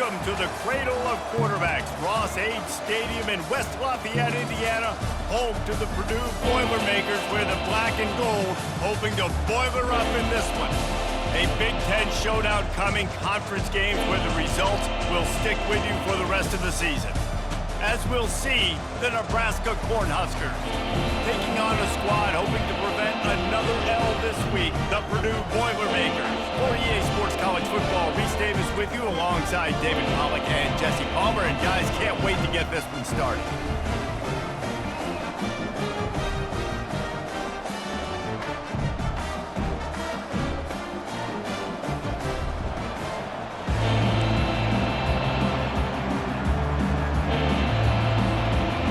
Welcome to the cradle of quarterbacks, Ross-Ade Stadium in West Lafayette, Indiana, home to the Purdue Boilermakers, where the black and gold hoping to boiler up in this one. A Big Ten showdown coming, conference games where the results will stick with you for the rest of the season. As we'll see, the Nebraska Cornhuskers taking on a squad hoping to prevent another L this week, the Purdue Boilermakers. For EA Sports College Football, Reese Davis with you alongside David Pollack and Jesse Palmer. And guys, can't wait to get this one started.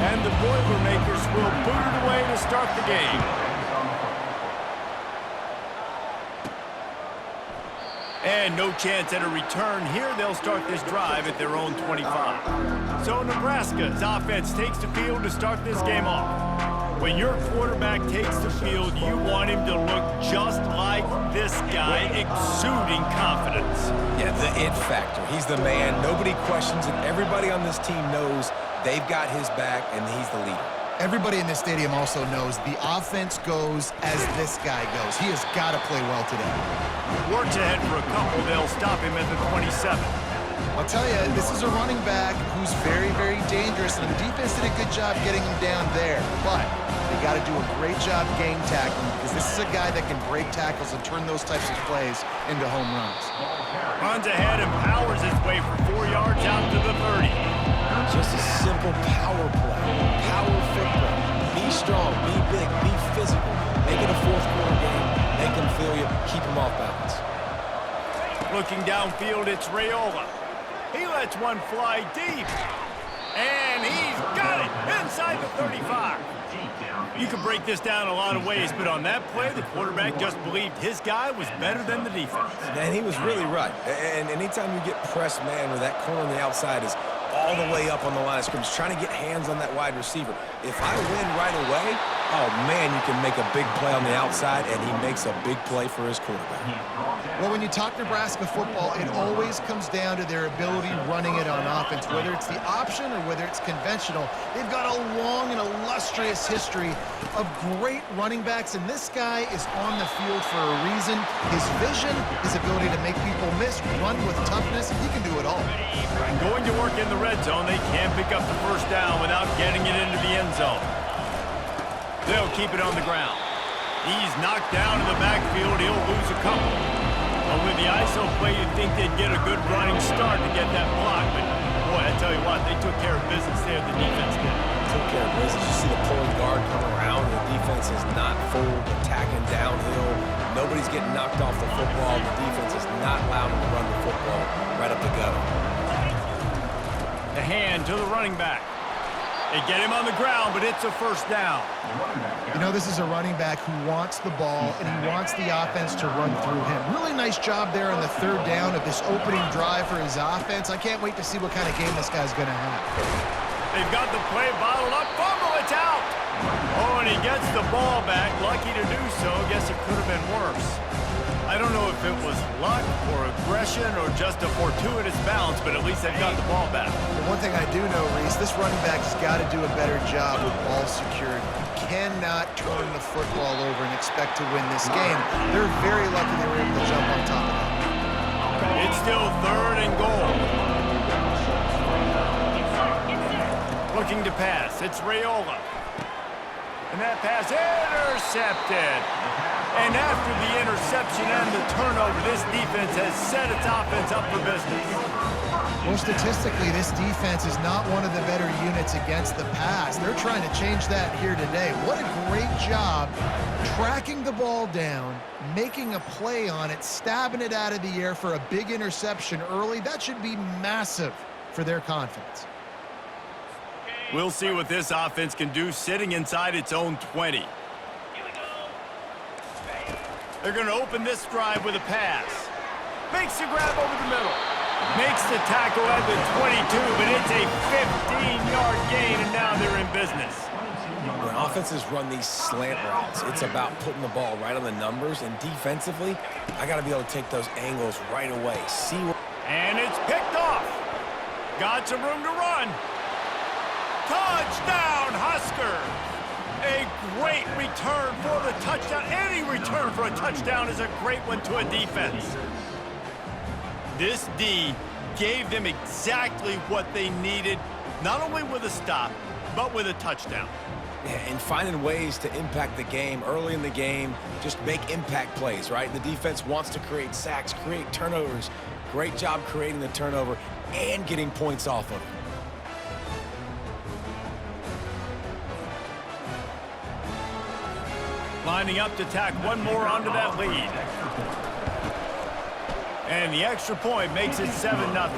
And the Boilermakers will boot it away to start the game. And no chance at a return here. They'll start this drive at their own 25. So Nebraska's offense takes the field to start this game off. When your quarterback takes the field, you want him to look just like this guy, exuding confidence. Yeah, the it factor. He's the man. Nobody questions it. Everybody on this team knows they've got his back, and he's the leader. Everybody in this stadium also knows the offense goes as this guy goes. He has got to play well today. Works ahead for a couple. They'll stop him at the 27. I'll tell you, this is a running back who's very, very dangerous, and the defense did a good job getting him down there. But they got to do a great job game tackling, because this is a guy that can break tackles and turn those types of plays into home runs. Runs ahead and powers his way for 4 yards out to the 30. Just a simple power play. Power football. Be strong, be big, be physical. Make it a fourth quarter game. Make them feel you. Keep them off balance. Looking downfield, it's Raiola. He lets one fly deep. And he's got it inside the 35. You can break this down a lot of ways, but on that play, the quarterback just believed his guy was better than the defense. And he was really right. And anytime you get pressed, man, where that corner on the outside is all the way up on the line of scrimmage, trying to get hands on that wide receiver. If I win right away, oh, man, you can make a big play on the outside, and he makes a big play for his quarterback. Well, when you talk Nebraska football, it always comes down to their ability running it on offense, whether it's the option or whether it's conventional. They've got a long and illustrious history of great running backs, and this guy is on the field for a reason. His vision, his ability to make people miss, run with toughness, he can do it all. Going to work in the red zone, they can't pick up the first down without getting it into the end zone. They'll keep it on the ground. He's knocked down in the backfield. He'll lose a couple. But with the ISO play, you'd think they'd get a good running start to get that block. But, boy, I tell you what, they took care of business there. The defense did. Took care of business. You see the pulling guard come around. The defense is not full, attacking downhill. Nobody's getting knocked off the football. The defense is not allowing them to run the football right up the gut. The hand to the running back. They get him on the ground, but it's a first down. You know, this is a running back who wants the ball, and he wants the offense to run through him. Really nice job there on the third down of this opening drive for his offense. I can't wait to see what kind of game this guy's going to have. They've got the play bottled up. Fumble, it's out. Oh, and he gets the ball back. Lucky to do so. Guess it could have been worse. I don't know if it was luck or aggression or just a fortuitous bounce, but at least they've got the ball back. The one thing I do know, Reese, this running back's got to do a better job with ball security. You cannot turn the football over and expect to win this game. They're very lucky they were able to jump on top of that. It's still third and goal. Looking to pass. It's Raiola. And that pass intercepted. And after the interception and the turnover, this defense has set its offense up for business. Well, statistically, this defense is not one of the better units against the pass. They're trying to change that here today. What a great job tracking the ball down, making a play on it, stabbing it out of the air for a big interception early. That should be massive for their confidence. We'll see what this offense can do sitting inside its own 20. They're going to open this drive with a pass. Makes the grab over the middle. Makes the tackle at the 22, but it's a 15-yard gain, and now they're in business. When offenses run these slant routes, it's about putting the ball right on the numbers, and defensively, I got to be able to take those angles right away. And it's picked off. Got some room to run. Touchdown, Huskers! A great return for the touchdown. Any return for a touchdown is a great one to a defense. This D gave them exactly what they needed, not only with a stop, but with a touchdown. Yeah, and finding ways to impact the game early in the game, just make impact plays, right? The defense wants to create sacks, create turnovers. Great job creating the turnover and getting points off of it. Lining up to tack one more onto that lead. And the extra point makes it 7-0. That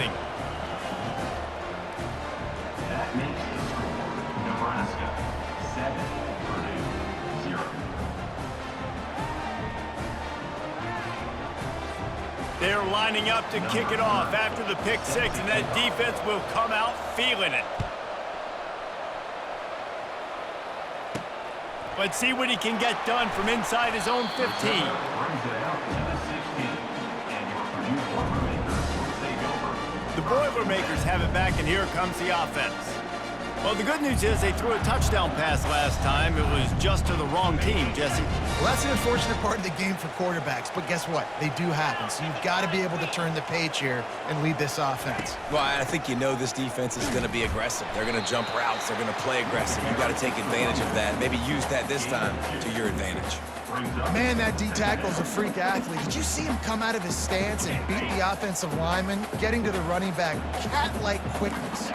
makes the score Nebraska 7, Purdue 0. They're lining up to kick it off after the pick six, and that defense will come out feeling it. Let's see what he can get done from inside his own 15. Brings it out to the 16, and your Purdue Boilermakers will take over. The Boilermakers have it back, and here comes the offense. Well, the good news is they threw a touchdown pass last time. It was just to the wrong team, Jesse. Well, that's the unfortunate part of the game for quarterbacks, but guess what? They do happen, so you've got to be able to turn the page here and lead this offense. Well, I think you know this defense is going to be aggressive. They're going to jump routes. They're going to play aggressive. You've got to take advantage of that. Maybe use that this time to your advantage. Man, that D-tackle is a freak athlete. Did you see him come out of his stance and beat the offensive lineman, getting to the running back, cat-like quickness?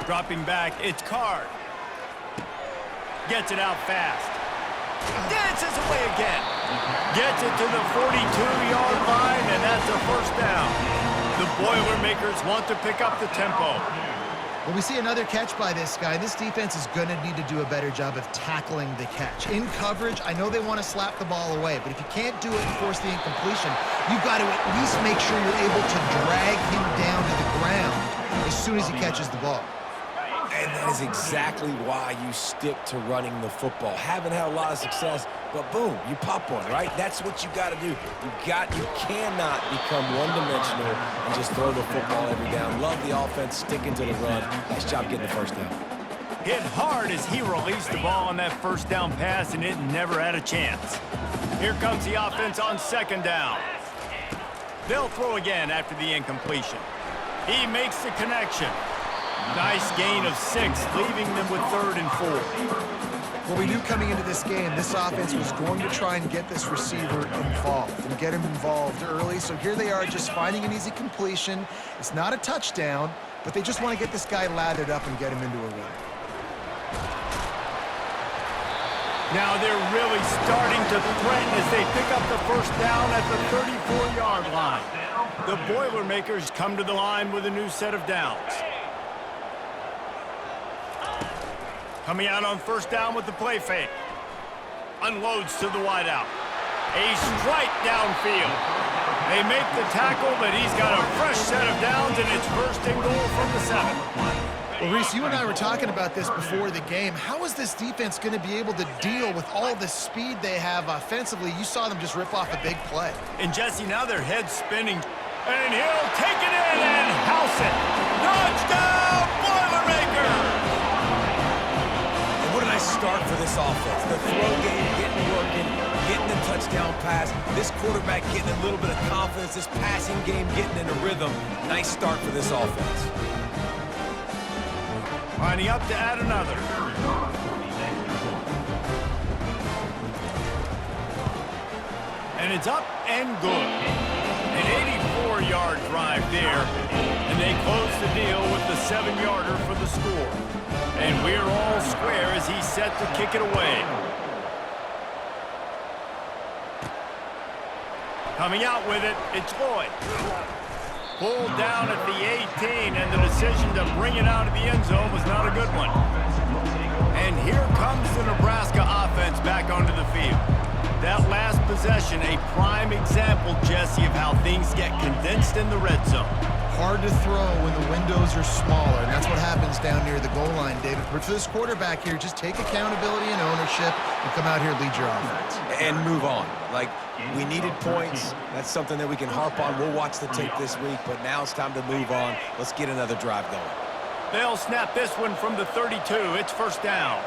Dropping back, it's Card. Gets it out fast. Dances away again. Gets it to the 42-yard line, and that's a first down. The Boilermakers want to pick up the tempo. Well, we see another catch by this guy. This defense is going to need to do a better job of tackling the catch. In coverage, I know they want to slap the ball away, but if you can't do it and force the incompletion, you've got to at least make sure you're able to drag him down to the ground as soon as he catches the ball. And that is exactly why you stick to running the football. Haven't had a lot of success, but boom, you pop one, right? That's what you got to do. You cannot become one-dimensional and just throw the football every down. Love the offense, sticking to the run. Nice job getting the first down. Hit hard as he released the ball on that first down pass, and it never had a chance. Here comes the offense on second down. They'll throw again after the incompletion. He makes the connection. Nice gain of 6, leaving them with 3rd and 4. Well, we knew coming into this game, this offense was going to try and get this receiver involved and get him involved early. So here they are just finding an easy completion. It's not a touchdown, but they just want to get this guy lathered up and get him into a run. Now they're really starting to threaten as they pick up the first down at the 34-yard line. The Boilermakers come to the line with a new set of downs. Coming out on first down with the play fake. Unloads to the wideout. A strike downfield. They make the tackle, but he's got a fresh set of downs, and it's 1st and goal from the 7. Well, Reese, you and I were talking about this before the game. How is this defense going to be able to deal with all the speed they have offensively? You saw them just rip off a big play. And Jesse, now their head's spinning. And he'll take it in and house it. Touchdown, Boilermakers! What a nice start for this offense. The throw game getting working, getting the touchdown pass. This quarterback getting a little bit of confidence. This passing game getting in a rhythm. Nice start for this offense. Lining up to add another. And it's up and good. An 84-yard drive there. And they close the deal with the 7-yarder for the score. And we're all square as he's set to kick it away. Coming out with it, it's Lloyd. Pulled down at the 18, and the decision to bring it out of the end zone was not a good one. And here comes the Nebraska offense back onto the field. That last possession, a prime example, Jesse, of how things get condensed in the red zone. hard to throw when the windows are smaller, and that's what happens down near the goal line, David. But for this quarterback here, just take accountability and ownership and come out here and lead your offense. And move on. Like, we needed points. That's something that we can harp on. We'll watch the tape this week, but now it's time to move on. Let's get another drive going. They'll snap this one from the 32. It's first down.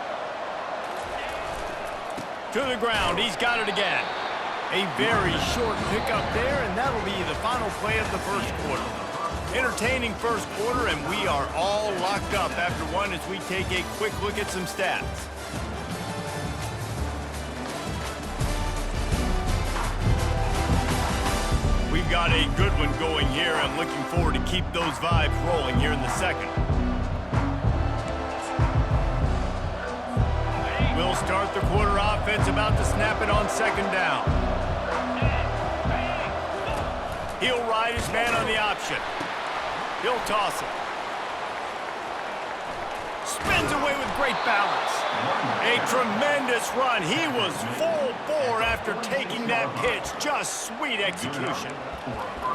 To the ground. He's got it again. A very short pickup there, and that'll be the final play of the first quarter. Entertaining first quarter, and we are all locked up after one as we take a quick look at some stats. We've got a good one going here. I'm looking forward to keep those vibes rolling here in the second. We'll start the quarter offense, about to snap it on second down. He'll ride his man on the option. He'll toss it. Spins away with great balance. A tremendous run. He was full bore after taking that pitch. Just sweet execution.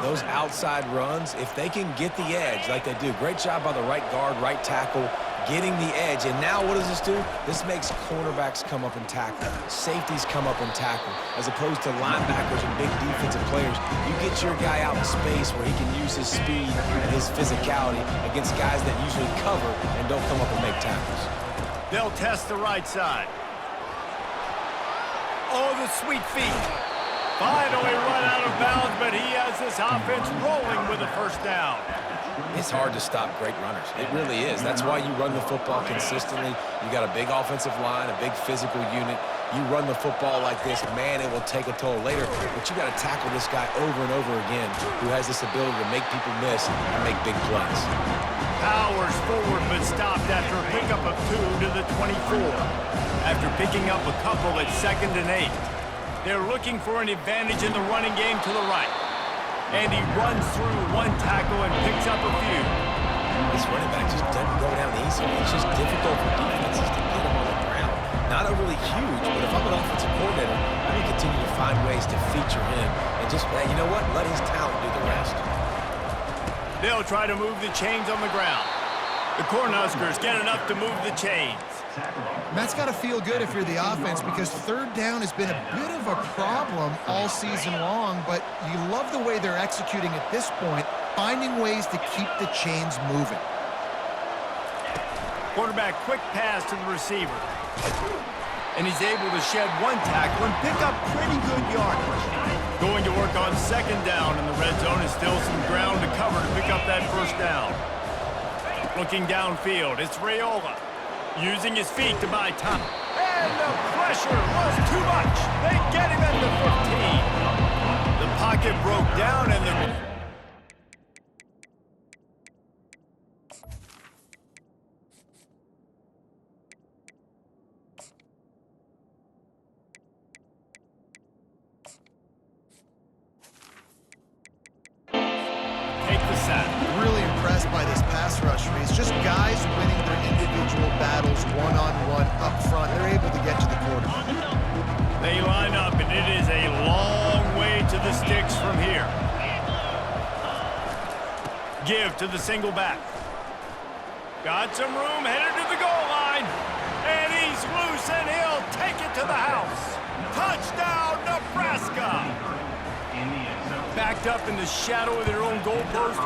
Those outside runs, if they can get the edge like they do, great job by the right guard, right tackle, getting the edge. And now what does this do? This makes cornerbacks come up and tackle. Safeties come up and tackle. As opposed to linebackers and big defensive players, you get your guy out in space where he can use his speed and his physicality against guys that usually cover and don't come up and make tackles. They'll test the right side. Oh, the sweet feet. Finally run out of bounds, but he has this offense rolling with a first down. It's hard to stop great runners. It really is. That's why you run the football consistently. You got a big offensive line, a big physical unit. You run the football like this, man, it will take a toll later. But you got to tackle this guy over and over again who has this ability to make people miss and make big plays. Powers forward, but stopped after a pickup of 2 to the 24. After picking up a couple at 2nd and 8. They're looking for an advantage in the running game to the right. And he runs through one tackle and picks up a few. This running back just doesn't go down easily. It's just difficult for defenses to get him on the ground. Not overly huge, but if I'm an offensive coordinator, I'm going to continue to find ways to feature him and just, you know what, let his talent do the rest. They'll try to move the chains on the ground. The Cornhuskers get enough to move the chains. And that's got to feel good if you're the offense, because third down has been a bit of a problem all season long, but you love the way they're executing at this point, finding ways to keep the chains moving. Quarterback quick pass to the receiver. And he's able to shed one tackle and pick up pretty good yardage. Going to work on second down, and the red zone is still some ground to cover to pick up that first down. Looking downfield, it's Raiola. Using his feet to buy time. And the pressure was too much. They get him at the 15. The pocket broke down and the... Take the sack. Really impressed by this pass rush. It's just guys winning their individual battles one-on-one up front. They're able to get to the quarterback. They line up, and it is a long way to the sticks from here. Give to the single back. Got some room, headed to the goal line. And he's loose, and he'll take it to the house. Touchdown, Nebraska! Backed up in the shadow of their own goalpost,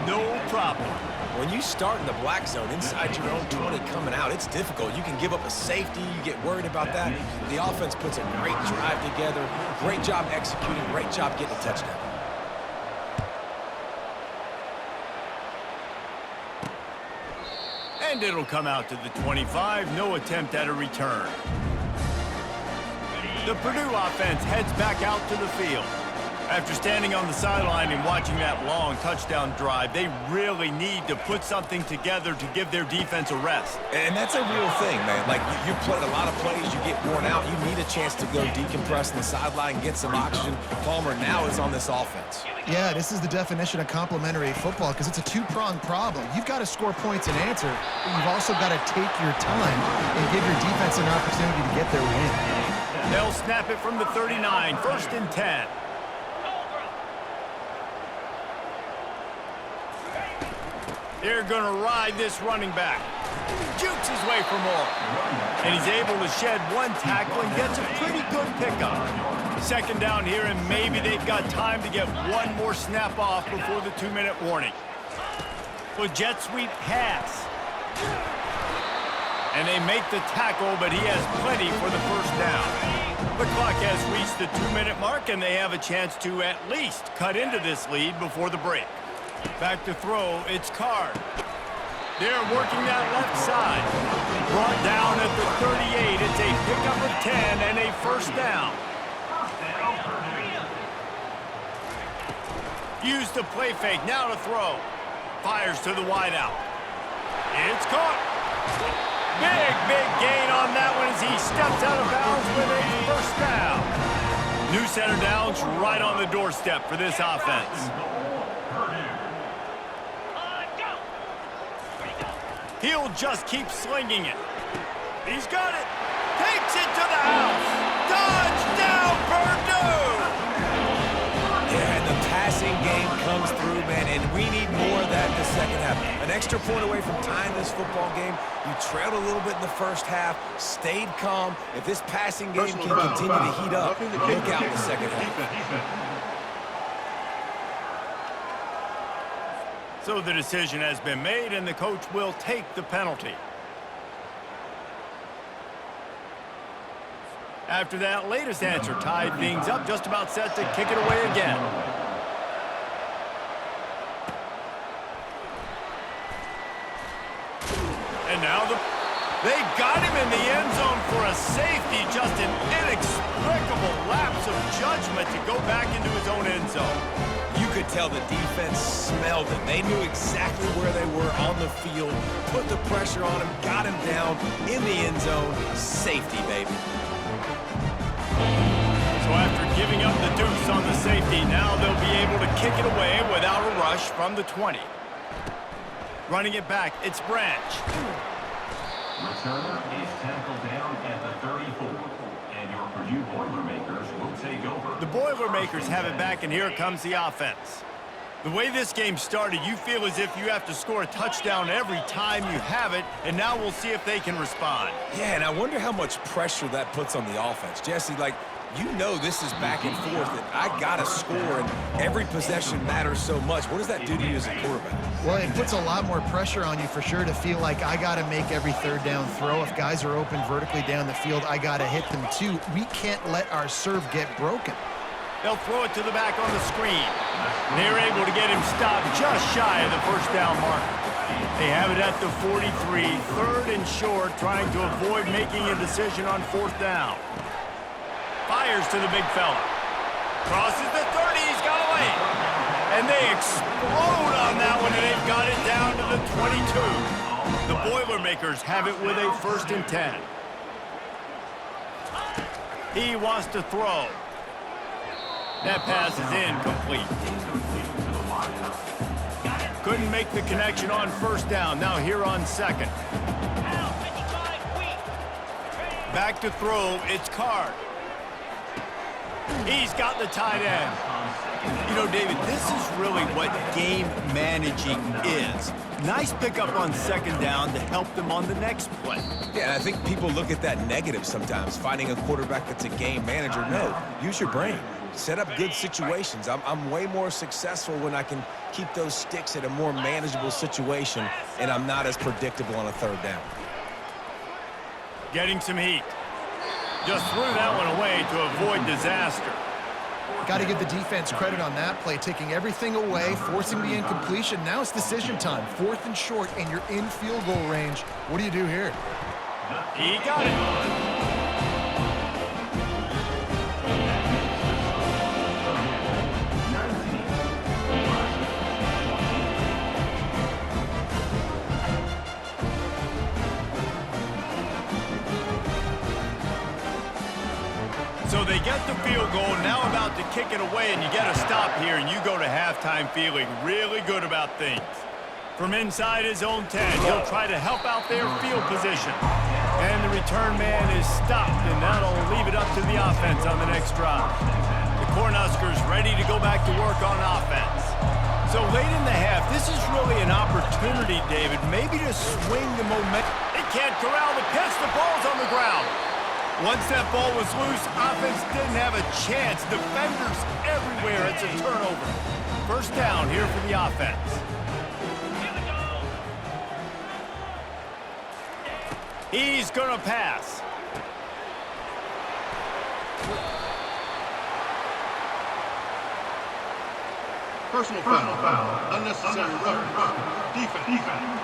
no problem. When you start in the black zone inside your own 20 coming out, it's difficult. You can give up a safety. You get worried about that. The offense puts a great drive together. Great job executing. Great job getting a touchdown. And it'll come out to the 25. No attempt at a return. The Purdue offense heads back out to the field. After standing on the sideline and watching that long touchdown drive, they really need to put something together to give their defense a rest. And that's a real thing, man. Like, you played a lot of plays, you get worn out, you need a chance to go decompress on the sideline, get some oxygen. Palmer now is on this offense. Yeah, this is the definition of complementary football, because it's a two-pronged problem. You've got to score points and answer, but you've also got to take your time and give your defense an opportunity to get their win. They'll snap it from the 39, 1st and 10. They're going to ride this running back. Jukes his way for more. And he's able to shed one tackle and gets a pretty good pickup. Second down here, and maybe they've got time to get one more snap off before the 2-minute warning. Well, jet sweep pass. And they make the tackle, but he has plenty for the first down. The clock has reached the 2-minute mark, and they have a chance to at least cut into this lead before the break. Back to throw, it's Card. They're working that left side. Brought down at the 38. It's a pickup of 10 and a first down. Used the play fake, now to throw. Fires to the wideout. It's caught. Big gain on that one as he steps out of bounds with a first down. New center downs right on the doorstep for this offense. He'll just keep slinging it. He's got it. Takes it to the house. Touchdown, Purdue! Yeah, and the passing game comes through, man, and we need more of that in the second half. An extra point away from tying this football game. You trailed a little bit in the first half, stayed calm. If this passing game can continue to heat up, look out in the second half. So the decision has been made, and the coach will take the penalty. After that latest answer tied things up, just about set to kick it away again. And now they got him in the end zone for a safety. Just an inexplicable lapse of judgment to go back into his own end zone. You could tell the defense smelled it. They knew exactly where they were on the field, put the pressure on him, got him down in the end zone. Safety, baby. So after giving up the deuce on the safety, now they'll be able to kick it away without a rush from the 20. Running it back, it's Branch. Returner is tackled down at the 34. And your Purdue Boilermakers will take over. The Boilermakers have it back, and here comes the offense. The way this game started, you feel as if you have to score a touchdown every time you have it, and now we'll see if they can respond. Yeah, and I wonder how much pressure that puts on the offense. Jesse, like, you know this is back and forth, and I got to score, and every possession matters so much. What does that do to you as a quarterback? Well, it puts a lot more pressure on you for sure to feel like I got to make every third down throw. If guys are open vertically down the field, I got to hit them too. We can't let our serve get broken. They'll throw it to the back on the screen. They're able to get him stopped just shy of the first down mark. They have it at the 43, third and short, trying to avoid making a decision on fourth down. Fires to the big fella. Crosses the 30, he's got away. And they explode on that one, and they've got it down to the 22. The Boilermakers have it with a first and 10. He wants to throw. That pass is incomplete. Couldn't make the connection on first down. Now here on second. Back to throw, it's Card. He's got the tight end. You know, David, this is really what game managing is. Nice pickup on second down to help them on the next play. Yeah, and I think people look at that negative sometimes, finding a quarterback that's a game manager. No, use your brain. Set up good situations. I'm way more successful when I can keep those sticks at a more manageable situation, and I'm not as predictable on a third down. Getting some heat. Just threw that one away to avoid disaster. Got to give the defense credit on that play, taking everything away, forcing the incompletion. Now it's decision time. Fourth and short, and you're in field goal range. What do you do here? He got it. So they get the field goal, now about to kick it away, and you get a stop here, and you go to halftime feeling really good about things. From inside his own 10, he'll try to help out their field position. And the return man is stopped, and that'll leave it up to the offense on the next drive. The Cornhuskers ready to go back to work on offense. So late in the half, this is really an opportunity, David, maybe to swing the momentum. They can't corral the pitch. The ball's on the ground. Once that ball was loose, offense didn't have a chance. Defenders everywhere. It's a turnover. First down here for the offense. He's going to pass. Personal foul. Unnecessary roughness. Defense.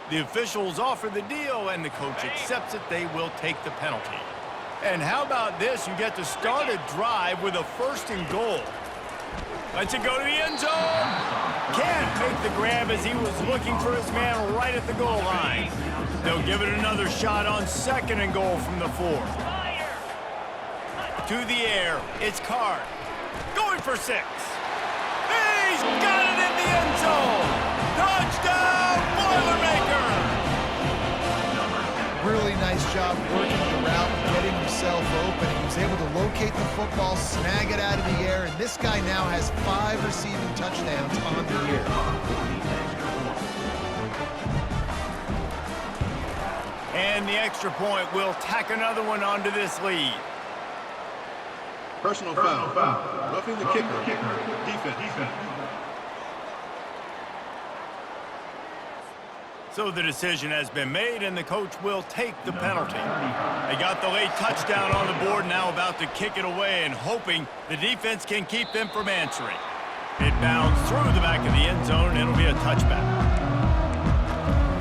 The officials offer the deal, and the coach accepts it. They will take the penalty. And how about this? You get to start a drive with a 1st and goal. Lets it go to the end zone. Can't make the grab as he was looking for his man right at the goal line. They'll give it another shot on 2nd and goal from the 4. To the air, it's Card. Going for 6. He's got it in the end zone. Touchdown, Boilermaker! Really nice job working the route and getting himself open. He was able to locate the football, snag it out of the air, and this guy now has 5 receiving touchdowns on the year. And the extra point will tack another one onto this lead. Personal foul. Roughing the kicker. Defense. So the decision has been made, and the coach will take the penalty. They got the late touchdown on the board, now about to kick it away and hoping the defense can keep them from answering. It bounds through the back of the end zone, and it'll be a touchback.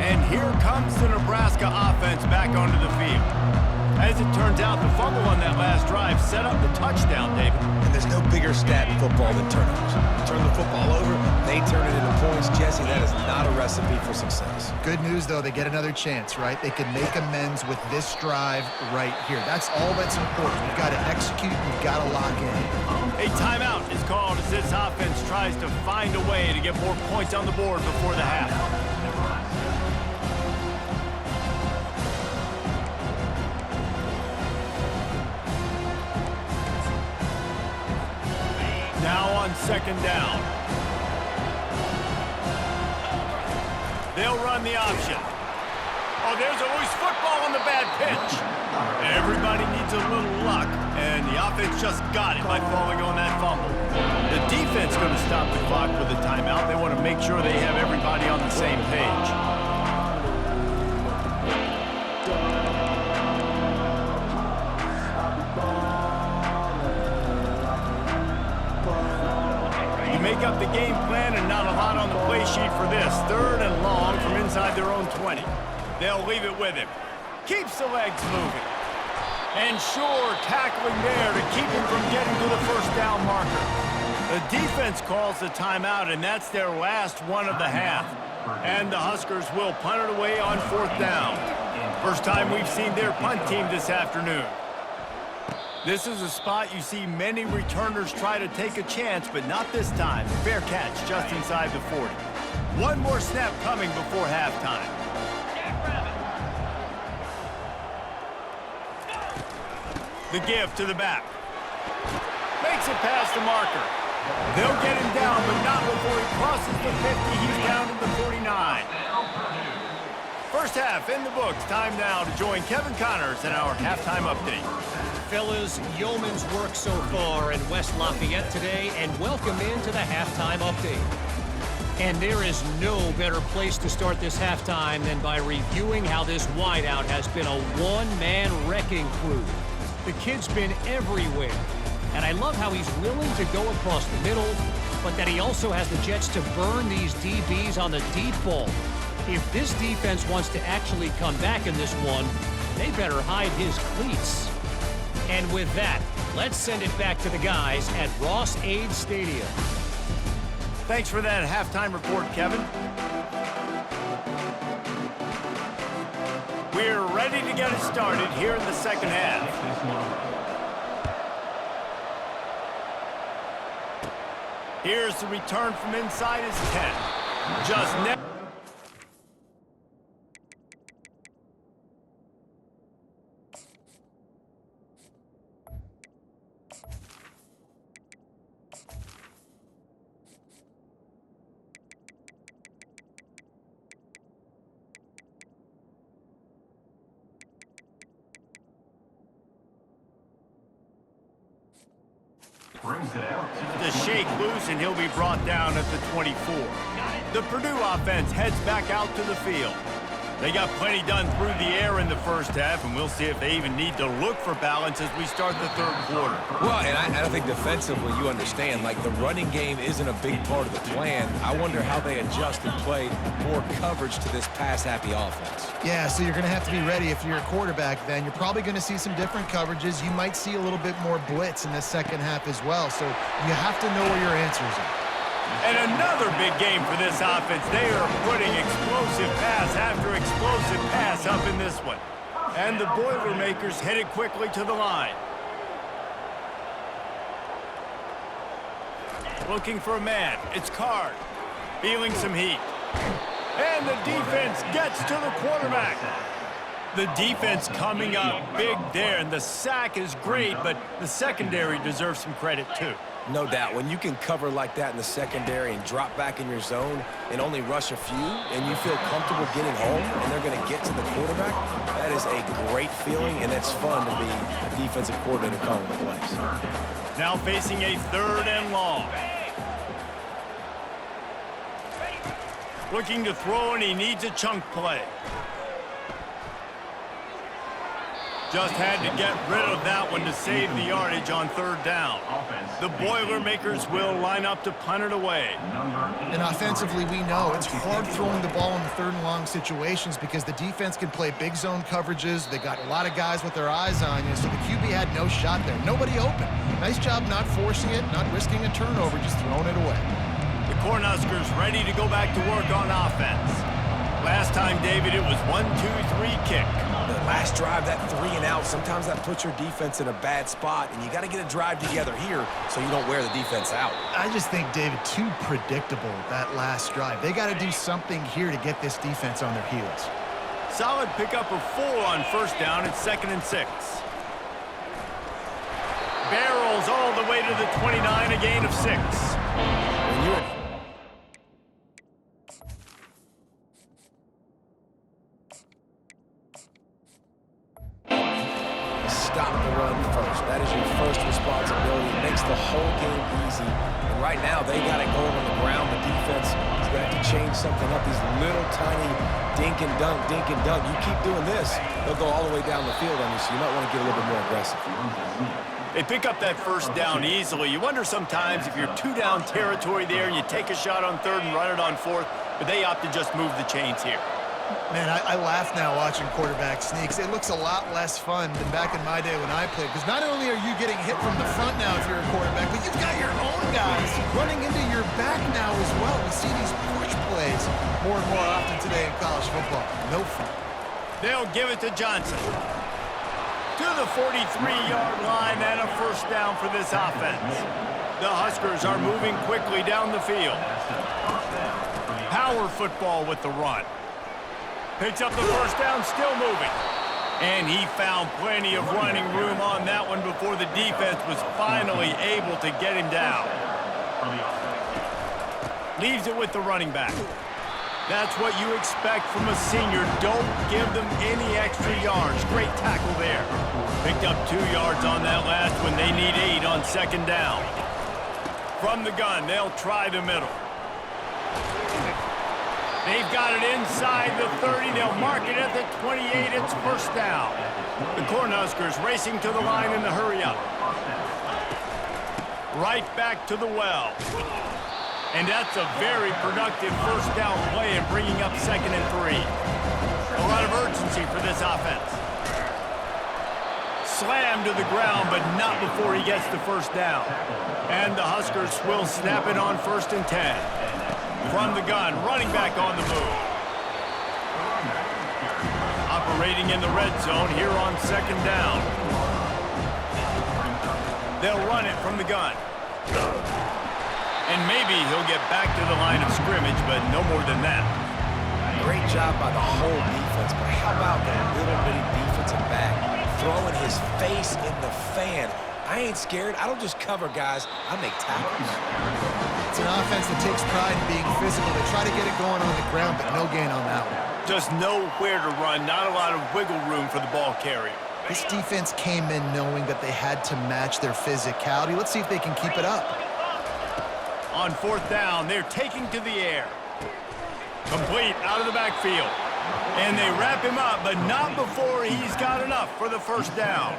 And here comes the Nebraska offense back onto the field. As it turns out, the fumble on that last drive set up the touchdown, David. And there's no bigger stat in football than turnovers. You turn the football over, they turn it into points. Jesse, that is not a recipe for success. Good news, though, they get another chance, right? They can make amends with this drive right here. That's all that's important. You've got to execute, you've got to lock in. A timeout is called as this offense tries to find a way to get more points on the board before the half. Now on 2nd down. They'll run the option. Oh, there's a loose football on the bad pitch. Everybody needs a little luck, and the offense just got it by falling on that fumble. The defense going to stop the clock with a timeout. They want to make sure they have everybody on the same page. Make up the game plan, and not a lot on the play sheet for this. 3rd and long from inside their own 20. They'll leave it with him. Keeps the legs moving. And sure, tackling there to keep him from getting to the 1st down marker. The defense calls the timeout, and that's their last one of the half. And the Huskers will punt it away on 4th down. First time we've seen their punt team this afternoon. This is a spot you see many returners try to take a chance, but not this time. Fair catch just inside the 40. One more snap coming before halftime. The give to the back. Makes it past the marker. They'll get him down, but not before he crosses the 50. He's down to the 49. First half in the books. Time now to join Kevin Connors in our halftime update. Fellas, yeoman's work so far in West Lafayette today, and welcome into the halftime update. And there is no better place to start this halftime than by reviewing how this wideout has been a one-man wrecking crew. The kid's been everywhere, and I love how he's willing to go across the middle, but that he also has the jets to burn these DBs on the deep ball. If this defense wants to actually come back in this one, they better hide his cleats. And with that, let's send it back to the guys at Ross-Ade Stadium. Thanks for that halftime report, Kevin. We're ready to get it started here in the 2nd half. Here's the return from inside his 10. Just never. Brings it out to The shake loose, and he'll be brought down at the 24. The Purdue offense heads back out to the field. They got plenty done through the air in the first half, and we'll see if they even need to look for balance as we start the third quarter. Well, and I think defensively, you understand, like the running game isn't a big part of the plan. I wonder how they adjust and play more coverage to this pass-happy offense. Yeah, so you're going to have to be ready if you're a quarterback then. You're probably going to see some different coverages. You might see a little bit more blitz in the second half as well, so you have to know where your answers are. And another big game for this offense. They are putting explosive pass after explosive pass up in this one. And the Boilermakers headed quickly to the line. Looking for a man. It's Card. Feeling some heat. And the defense gets to the quarterback. The defense coming up big there, and the sack is great, but the secondary deserves some credit too. No doubt. When you can cover like that in the secondary and drop back in your zone and only rush a few, and you feel comfortable getting home and they're going to get to the quarterback, that is a great feeling, and it's fun to be a defensive coordinator calling the plays. Now facing a 3rd and long. Looking to throw, and he needs a chunk play. Just had to get rid of that one to save the yardage on 3rd down. The Boilermakers will line up to punt it away. And offensively, we know it's hard throwing the ball in the 3rd and long situations because the defense can play big zone coverages. They got a lot of guys with their eyes on you, so the QB had no shot there. Nobody open. Nice job not forcing it, not risking a turnover, just throwing it away. The Cornhuskers ready to go back to work on offense. Last time, David, it was 1-2-3 kick. The last drive, that 3 and out, sometimes that puts your defense in a bad spot, and you got to get a drive together here so you don't wear the defense out. I just think, David, too predictable, that last drive. They got to do something here to get this defense on their heels. Solid pickup of 4 on 1st down. It's 2nd and 6. Barrels all the way to the 29, a gain of 6. When you're stop the run first. That is your first responsibility. It makes the whole game easy. And right now, they got it going on the ground. The defense is going to have to change something up. These little tiny dink and dunk, dink and dunk. You keep doing this, they'll go all the way down the field on you, so you might want to get a little bit more aggressive. They pick up that 1st down easily. You wonder sometimes if you're 2-down territory there and you take a shot on 3rd and run it on 4th, but they opt to just move the chains here. Man, I laugh now watching quarterback sneaks. It looks a lot less fun than back in my day when I played, because not only are you getting hit from the front now if you're a quarterback, but you've got your own guys running into your back now as well. We see these push plays more and more often today in college football. No fun. They'll give it to Johnson. To the 43-yard line, and a 1st down for this offense. The Huskers are moving quickly down the field. Power football with the run. Picks up the 1st down, still moving. And he found plenty of running room on that one before the defense was finally able to get him down. Leaves it with the running back. That's what you expect from a senior. Don't give them any extra yards. Great tackle there. Picked up 2 yards on that last one. They need 8 on 2nd down. From the gun, they'll try the middle. They've got it inside the 30. They'll mark it at the 28. It's 1st down. The Cornhuskers racing to the line in the hurry-up. Right back to the well. And that's a very productive 1st down play and bringing up 2nd and 3. A lot of urgency for this offense. Slammed to the ground, but not before he gets the 1st down. And the Huskers will snap it on 1st and 10. From the gun, running back on the move. Operating in the red zone here on 2nd down. They'll run it from the gun. And maybe he'll get back to the line of scrimmage, but no more than that. Great job by the whole defense, but how about that little bitty defensive back throwing his face in the fan? I ain't scared. I don't just cover guys. I make tackles. It's an offense that takes pride in being physical. They try to get it going on the ground, but no gain on that one. Just nowhere to run. Not a lot of wiggle room for the ball carrier. This defense came in knowing that they had to match their physicality. Let's see if they can keep it up. On 4th down, they're taking to the air. Complete out of the backfield. And they wrap him up, but not before he's got enough for the 1st down.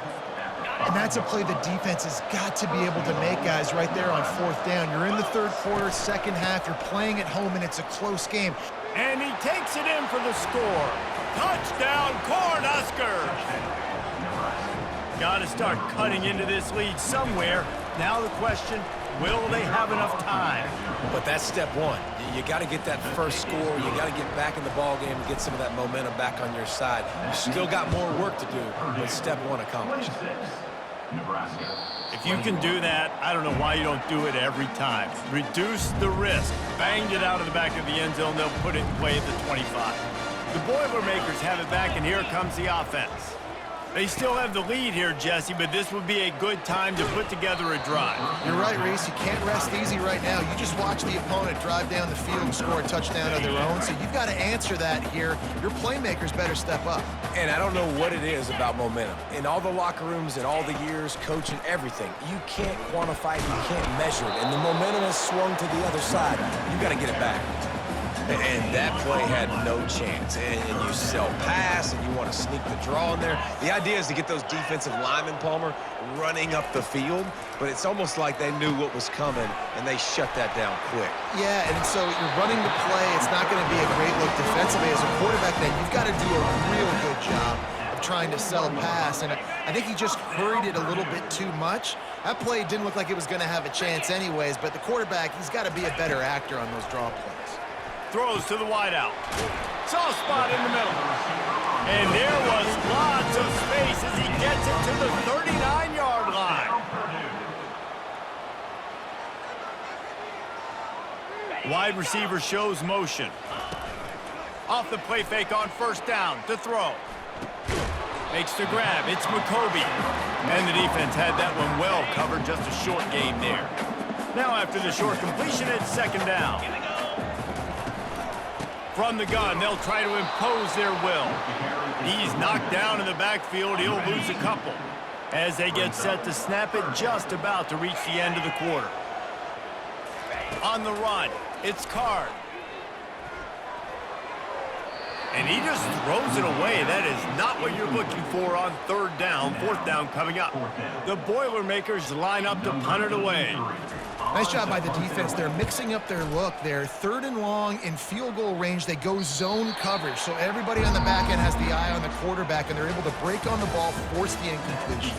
And that's a play the defense has got to be able to make, guys, right there on 4th down. You're in the 3rd quarter, 2nd half. You're playing at home, and it's a close game. And he takes it in for the score. Touchdown, Cornhuskers! Got to start cutting into this lead somewhere. Now the question, will they have enough time? But that's step one. You got to get that first score. You got to get back in the ball game and get some of that momentum back on your side. You still got more work to do, but step one accomplished. Nebraska. If you can do that, I don't know why you don't do it every time. Reduce the risk. Banged it out of the back of the end zone. They'll put it in play at the 25. The Boilermakers have it back, and here comes the offense. They still have the lead here, Jesse, but this would be a good time to put together a drive. You're right, Reese. You can't rest easy right now. You just watch the opponent drive down the field and score a touchdown of their own, so you've got to answer that here. Your playmakers better step up. And I don't know what it is about momentum. In all the locker rooms and all the years, coaching, everything, you can't quantify it, you can't measure it. And the momentum has swung to the other side. You got to get it back. And that play had no chance. And you sell pass, and you want to sneak the draw in there. The idea is to get those defensive linemen, Palmer, running up the field. But it's almost like they knew what was coming, and they shut that down quick. Yeah, and so you're running the play. It's not going to be a great look defensively. As a quarterback, then, you've got to do a real good job of trying to sell pass. And I think he just hurried it a little bit too much. That play didn't look like it was going to have a chance anyways, but the quarterback, he's got to be a better actor on those draw plays. Throws to the wideout. Soft spot in the middle. And there was lots of space as he gets it to the 39-yard line. Wide receiver shows motion. Off the play fake on 1st down to throw. Makes the grab. It's McCoby. And the defense had that one well covered. Just a short game there. Now after the short completion, it's 2nd down. From the gun, they'll try to impose their will. He's knocked down in the backfield. He'll lose a couple as they get set to snap it just about to reach the end of the quarter. On the run, it's Card. And he just throws it away. That is not what you're looking for on 3rd down. 4th down coming up. The Boilermakers line up to punt it away. Nice job by the defense. They're mixing up their look. They're 3rd and long in field goal range. They go zone coverage, so everybody on the back end has the eye on the quarterback, and they're able to break on the ball, force the incompletion.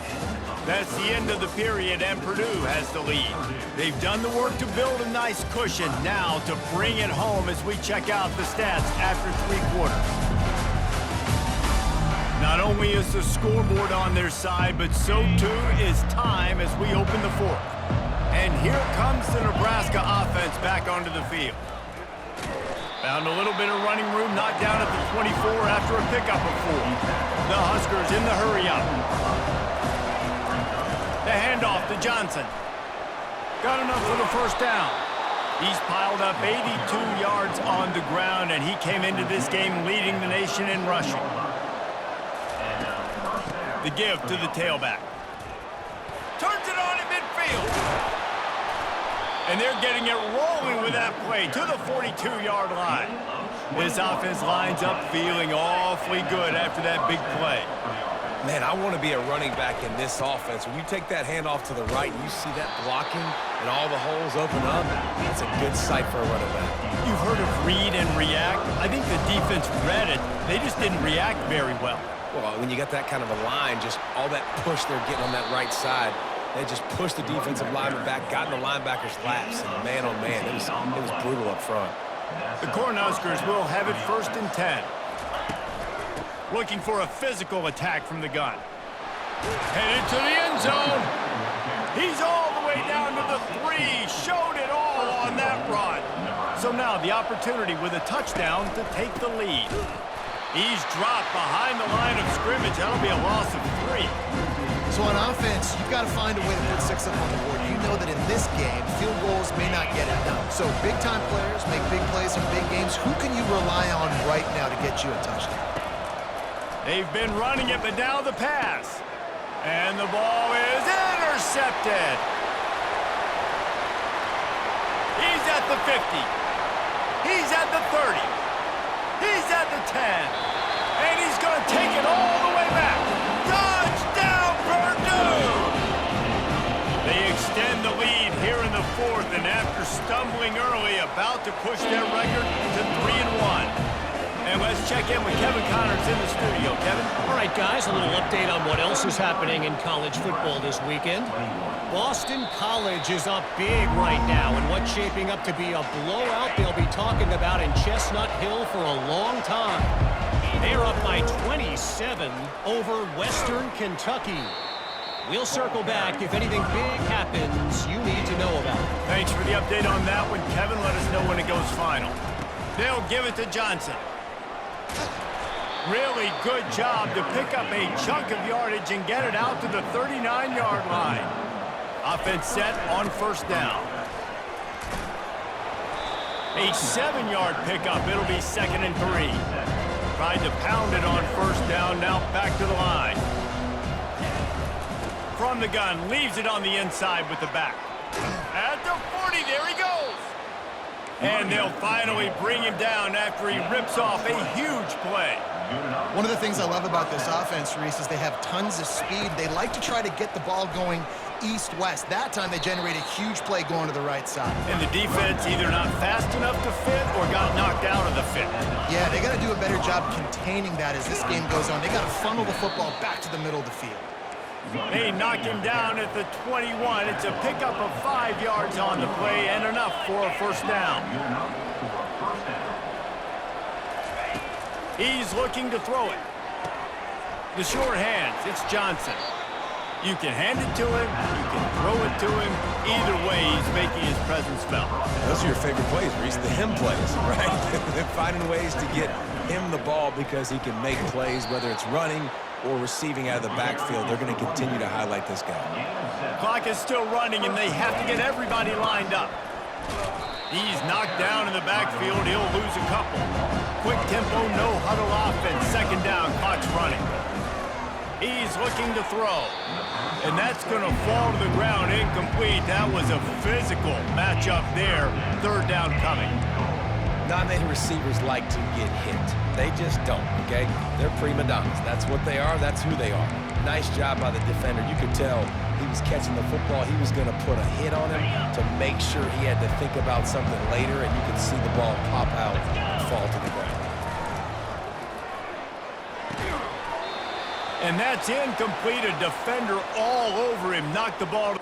That's the end of the period, and Purdue has the lead. They've done the work to build a nice cushion. Now to bring it home as we check out the stats after 3 quarters. Not only is the scoreboard on their side, but so too is time as we open the 4th. And here comes the Nebraska offense back onto the field. Found a little bit of running room, knocked down at the 24 after a pickup of 4. The Huskers in the hurry-up. The handoff to Johnson. Got enough for the 1st down. He's piled up 82 yards on the ground, and he came into this game leading the nation in rushing. The give to the tailback. Turns it on in midfield. And they're getting it rolling with that play to the 42-yard line. This offense lines up feeling awfully good after that big play. Man, I want to be a running back in this offense. When you take that handoff to the right and you see that blocking and all the holes open up, it's a good sight for a running back. You've heard of read and react. I think the defense read it. They just didn't react very well. Well, when you got that kind of a line, just all that push they're getting on that right side, they just pushed the defensive lineman back, got in the linebacker's laps, and man, oh man, it was brutal up front. The Cornhuskers will have it 1st and 10. Looking for a physical attack from the gun. Headed to the end zone. He's all the way down to the 3. Showed it all on that run. So now the opportunity with a touchdown to take the lead. He's dropped behind the line of scrimmage. That'll be a loss of 3. So on offense, you've got to find a way to put 6 up on the board. You know that in this game, field goals may not get it done. So big-time players make big plays in big games. Who can you rely on right now to get you a touchdown? They've been running it, but now the pass. And the ball is intercepted. He's at the 50. He's at the 30. He's at the 10. And he's going to take it all the way back. Touchdown, Purdue! They extend the lead here in the fourth, and after stumbling early, about to push their record to 3-1. And let's check in with Kevin Connors in the studio. Kevin? All right, guys, a little update on what else is happening in college football this weekend. Boston College is up big right now in what's shaping up to be a blowout they'll be talking about in Chestnut Hill for a long time. They're up by 27 over Western Kentucky. We'll circle back if anything big happens you need to know about. Thanks for the update on that one, Kevin. Let us know when it goes final. They'll give it to Johnson. Really good job to pick up a chunk of yardage and get it out to the 39-yard line. Offense set on first down. A 7-yard pickup. It'll be 2nd and 3. Tried to pound it on first down. Now back to the line. From the gun. Leaves it on the inside with the back. At the 40. There he goes. And they'll finally bring him down after he rips off a huge play. One of the things I love about this offense, Reese, is they have tons of speed. They like to try to get the ball going east-west. That time they generate a huge play going to the right side. And the defense either not fast enough to fit or got knocked out of the fit. Yeah, they got to do a better job containing that as this game goes on. They got to funnel the football back to the middle of the field. They knock him down at the 21. It's a pickup of 5 yards on the play and enough for a first down. He's looking to throw it. The short hands, it's Johnson. You can hand it to him, you can throw it to him. Either way, he's making his presence felt. Those are your favorite plays, Reese, the him plays, right? They're finding ways to get him the ball because he can make plays, whether it's running or receiving out of the backfield. They're going to continue to highlight this guy. Clock is still running, and they have to get everybody lined up. He's knocked down in the backfield. He'll lose a couple. Quick tempo, no huddle offense. 2nd down, clock's running. He's looking to throw. And that's going to fall to the ground incomplete. That was a physical matchup there. 3rd down coming. Non-native receivers like to get hit. They just don't, okay? They're prima donnas. That's what they are. That's who they are. Nice job by the defender. You could tell he was catching the football. He was going to put a hit on him to make sure he had to think about something later, and you could see the ball pop out and fall to the ground. And that's incomplete. A defender all over him. Knocked the ball.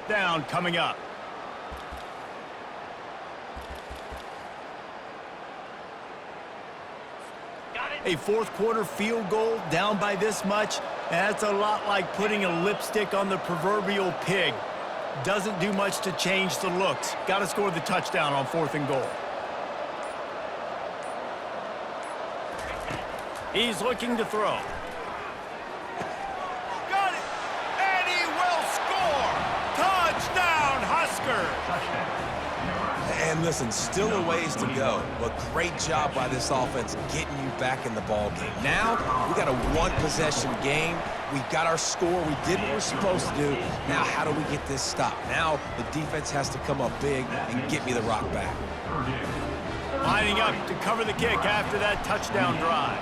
Down coming up. A 4th quarter field goal down by this much. That's a lot like putting a lipstick on the proverbial pig. Doesn't do much to change the looks. Got to score the touchdown on 4th and goal. He's looking to throw. Got it! And he will score! Touchdown, Huskers! And listen, still a ways to go, but great job by this offense getting you back in the ball game. Now, we got a 1-possession game. We got our score. We did what we're supposed to do. Now, how do we get this stopped? Now, the defense has to come up big and get me the rock back. Lining up to cover the kick after that touchdown drive.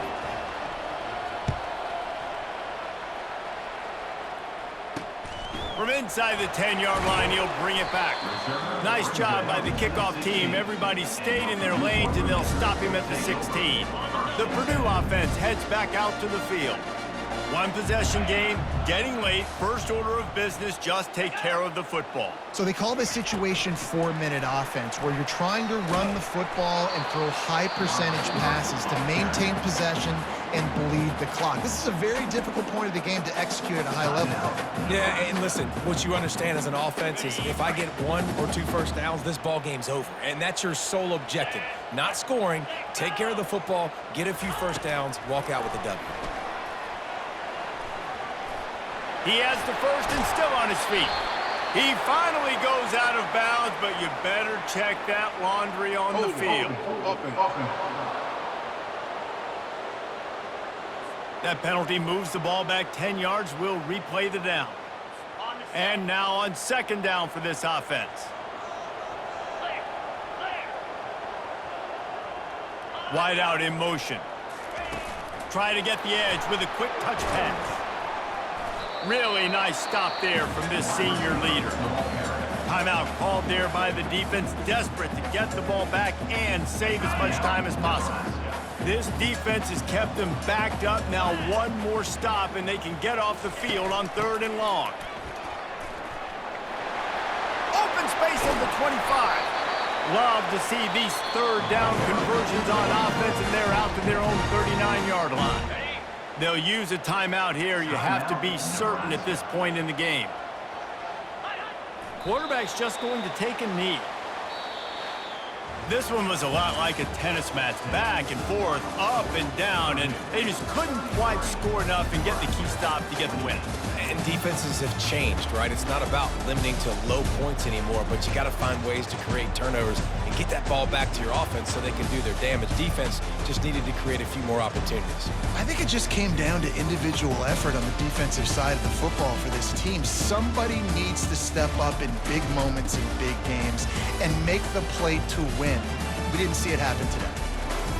From inside the 10-yard line, he'll bring it back. Nice job by the kickoff team. Everybody stayed in their lanes, and they'll stop him at the 16. The Purdue offense heads back out to the field. 1-possession game, getting late. First order of business, just take care of the football. So they call this situation 4-minute offense, where you're trying to run the football and throw high percentage passes to maintain possession and bleed the clock. This is a very difficult point of the game to execute at a high level. Yeah, and listen, what you understand as an offense is if I get 1 or 2 first downs, this ball game's over. And that's your sole objective. Not scoring, take care of the football, get a few first downs, walk out with a W. He has the first and still on his feet. He finally goes out of bounds, but you better check that laundry on the field. That penalty moves the ball back 10 yards. We'll replay the down. And now on second down for this offense. Wide out in motion. Try to get the edge with a quick touch pass. Really nice stop there from this senior leader. Timeout called there by the defense, desperate to get the ball back and save as much time as possible. This defense has kept them backed up. Now one more stop and they can get off the field on 3rd and long. Open space on the 25. Love to see these 3rd down conversions on offense, and they're out to their own 39-yard line. They'll use a timeout here. You have to be certain at this point in the game. Quarterback's just going to take a knee. This one was a lot like a tennis match, back and forth, up and down, and they just couldn't quite score enough and get the key stop to get the win. And defenses have changed, right? It's not about limiting to low points anymore, but you got to find ways to create turnovers and get that ball back to your offense so they can do their damage. Defense just needed to create a few more opportunities. I think it just came down to individual effort on the defensive side of the football for this team. Somebody needs to step up in big moments in big games and make the play to win. We didn't see it happen today.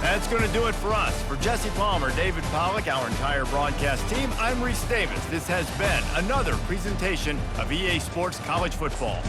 That's going to do it for us. For Jesse Palmer, David Pollack, our entire broadcast team, I'm Reese Davis. This has been another presentation of EA Sports College Football.